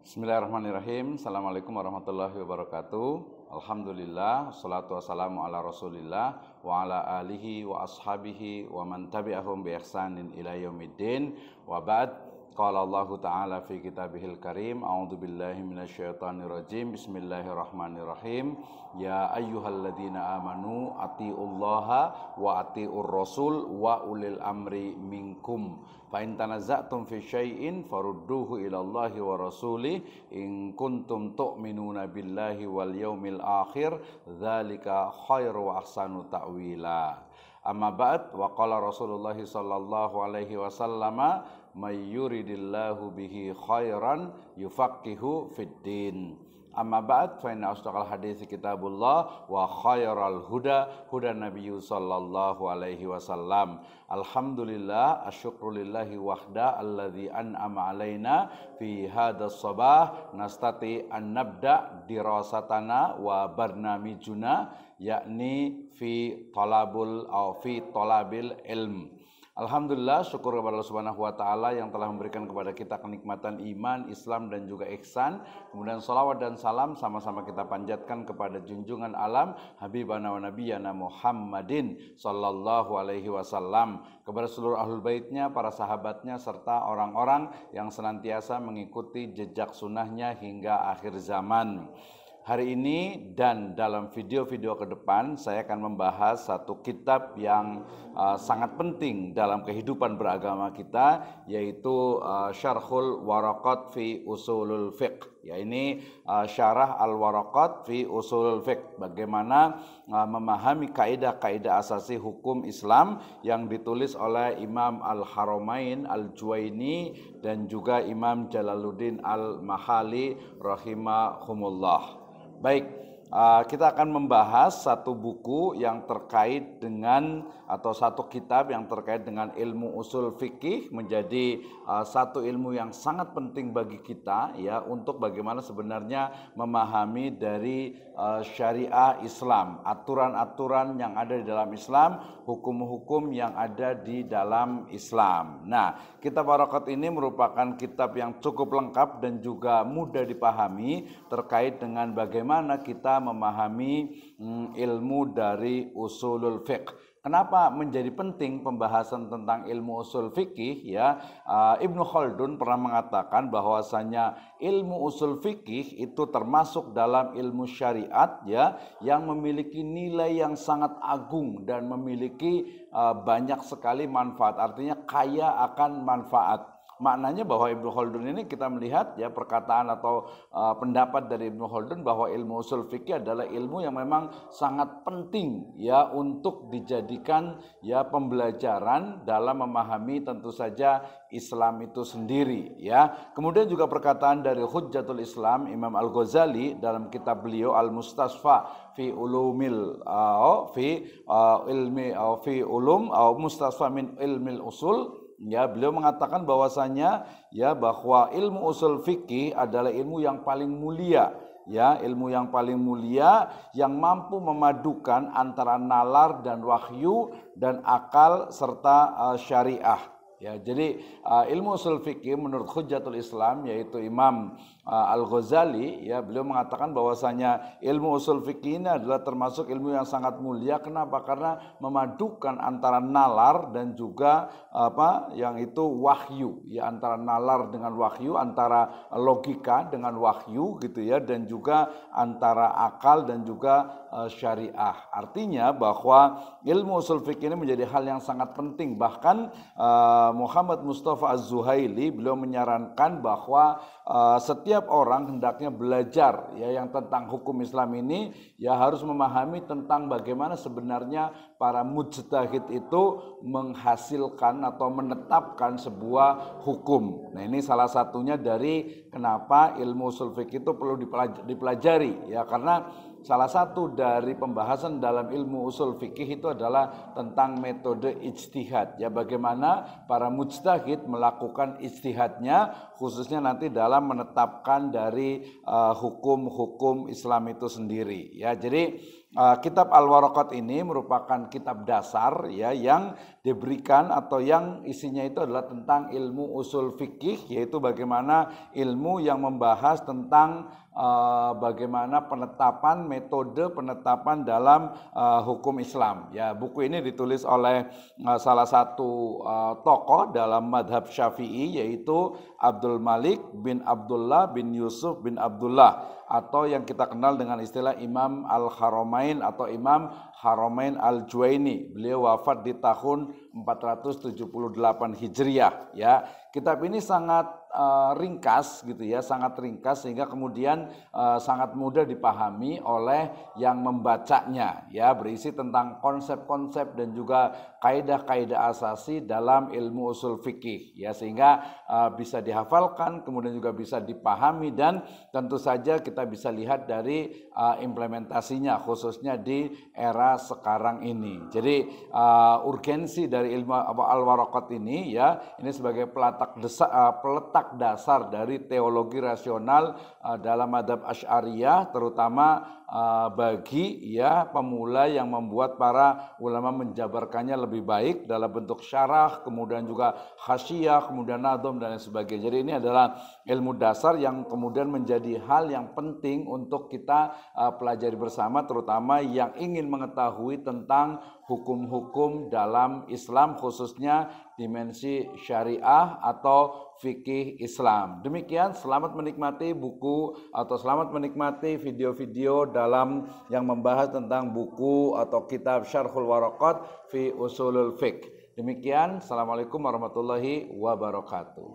Bismillahirrahmanirrahim. Assalamualaikum warahmatullahi wabarakatuh. Alhamdulillah, wassalatu wassalamu ala rasulillah wa ala alihi wa ashabihi wa man tabi'ahum bi ihsanin ila yaumiddin. Wa ba'd, qala Allah ta'ala fi kitabihil karim, a'udzu billahi minasyaitonir rajim. Bismillahirrahmanirrahim. Ya ayyuhalladzina amanu atiullaha wa atiur rasul wa ulil amri minkum. Fa in tanaza'tum fi syai'in farudduhu ila Allahi wa rasulih in kuntum tu'minuna billahi wal yaumil akhir dzalika khairu wa ahsanu ta'wila. Amma ba'd, wa qala Rasulullah sallallahu alaihi wasallam may yuridillahu bihi khairan yufaqihu fid din. Amma ba'd, fa inna asdaqal hadits kitabullah wa khairal huda huda nabiyyu sallallahu alaihi wasallam. Alhamdulillah, asyukrulillahi wahda alladzi an'ama alaina fi hadzal sabah nastati an nabda dirasatana wa barnamijuna yakni fi talabil ilm. Alhamdulillah, syukur kepada Allah Subhanahu wa taala yang telah memberikan kepada kita kenikmatan iman, Islam dan juga ihsan. Kemudian salawat dan salam sama-sama kita panjatkan kepada junjungan alam Habibana wa Nabiyana Muhammadin sallallahu alaihi wasallam, kepada seluruh ahlul baitnya, para sahabatnya serta orang-orang yang senantiasa mengikuti jejak sunnahnya hingga akhir zaman. Hari ini dan dalam video-video ke depan saya akan membahas satu kitab yang sangat penting dalam kehidupan beragama kita, yaitu Syarhul Waraqat fi Usulul Fiqh. Ya, ini syarah Al-Waraqat fi Usulul Fiqh, bagaimana memahami kaidah-kaidah asasi hukum Islam yang ditulis oleh Imam Al-Haramain Al-Juwaini dan juga Imam Jalaluddin Al-Mahali rahimahumullah. Baik, kita akan membahas satu buku yang terkait dengan atau satu kitab yang terkait dengan ilmu usul fikih, menjadi satu ilmu yang sangat penting bagi kita ya, untuk bagaimana sebenarnya memahami dari syariah Islam, aturan-aturan yang ada di dalam Islam, hukum-hukum yang ada di dalam Islam. Nah, kitab Waraqat ini merupakan kitab yang cukup lengkap dan juga mudah dipahami terkait dengan bagaimana kita memahami ilmu dari usulul fiqh. Kenapa menjadi penting pembahasan tentang ilmu usul fikih ya? Ibnu Khaldun pernah mengatakan bahwasanya ilmu usul fikih itu termasuk dalam ilmu syariat ya, yang memiliki nilai yang sangat agung dan memiliki banyak sekali manfaat. Artinya kaya akan manfaat. Maknanya bahwa Ibnu Khaldun ini, kita melihat ya perkataan atau pendapat dari Ibnu Khaldun bahwa ilmu usul fikih adalah ilmu yang memang sangat penting ya untuk dijadikan ya pembelajaran dalam memahami tentu saja Islam itu sendiri ya. Kemudian juga perkataan dari Hujjatul Islam Imam Al-Ghazali dalam kitab beliau Al-Mustasfa fi ulumil Mustasfa min ilmil usul. Ya, beliau mengatakan bahwasanya ya bahwa ilmu usul fikih adalah ilmu yang paling mulia, ya, ilmu yang paling mulia yang mampu memadukan antara nalar dan wahyu dan akal serta syariah. Ya, jadi ilmu usul fikih menurut Hujjatul Islam yaitu Imam Al-Ghazali ya, beliau mengatakan bahwasanya ilmu usul fikih ini adalah termasuk ilmu yang sangat mulia. Kenapa? Karena memadukan antara nalar dan juga yang itu wahyu ya, antara nalar dengan wahyu, antara logika dengan wahyu gitu ya, dan juga antara akal dan juga syariah. Artinya bahwa ilmu usul fikih ini menjadi hal yang sangat penting. Bahkan Muhammad Mustafa Az-Zuhaili beliau menyarankan bahwa setiap orang hendaknya belajar ya yang tentang hukum Islam ini ya, harus memahami tentang bagaimana sebenarnya para mujtahid itu menghasilkan atau menetapkan sebuah hukum. Nah, ini salah satunya dari kenapa ilmu usul fikih itu perlu dipelajari ya, karena salah satu dari pembahasan dalam ilmu usul fikih itu adalah tentang metode ijtihad ya, bagaimana para mujtahid melakukan ijtihadnya khususnya nanti dalam menetapkan dari hukum-hukum Islam itu sendiri ya. Jadi kitab Al-Waraqat ini merupakan kitab dasar ya yang diberikan atau yang isinya itu adalah tentang ilmu usul fikih, yaitu bagaimana ilmu yang membahas tentang bagaimana penetapan, metode penetapan dalam hukum Islam. Ya, buku ini ditulis oleh salah satu tokoh dalam madhab Syafi'i, yaitu Abdul Malik bin Abdullah bin Yusuf bin Abdullah, atau yang kita kenal dengan istilah Imam Al-Haramain atau Imam Haramain Al-Juwaini. Beliau wafat di tahun 478 Hijriah ya. Kitab ini sangat ringkas gitu ya, sangat ringkas sehingga kemudian sangat mudah dipahami oleh yang membacanya ya, berisi tentang konsep-konsep dan juga kaidah-kaidah asasi dalam ilmu usul fikih ya, sehingga bisa dihafalkan, kemudian juga bisa dipahami, dan tentu saja kita bisa lihat dari implementasinya khususnya di era sekarang ini. Jadi urgensi dari ilmu Al-Waraqat ini ya, ini sebagai peletak dasar dari teologi rasional dalam madhab Asy'ariyah, terutama bagi ya pemula yang membuat para ulama menjabarkannya lebih baik dalam bentuk syarah, kemudian juga hasyiyah, kemudian nadhum dan lain sebagainya. Jadi ini adalah ilmu dasar yang kemudian menjadi hal yang penting untuk kita pelajari bersama, terutama yang ingin mengetahui tentang hukum-hukum dalam Islam, khususnya dimensi syariah atau fikih Islam. Demikian, selamat menikmati buku atau selamat menikmati video-video dalam yang membahas tentang buku atau kitab Syarhul Waraqat fi Usulul Fiqh. Demikian, Assalamualaikum warahmatullahi wabarakatuh.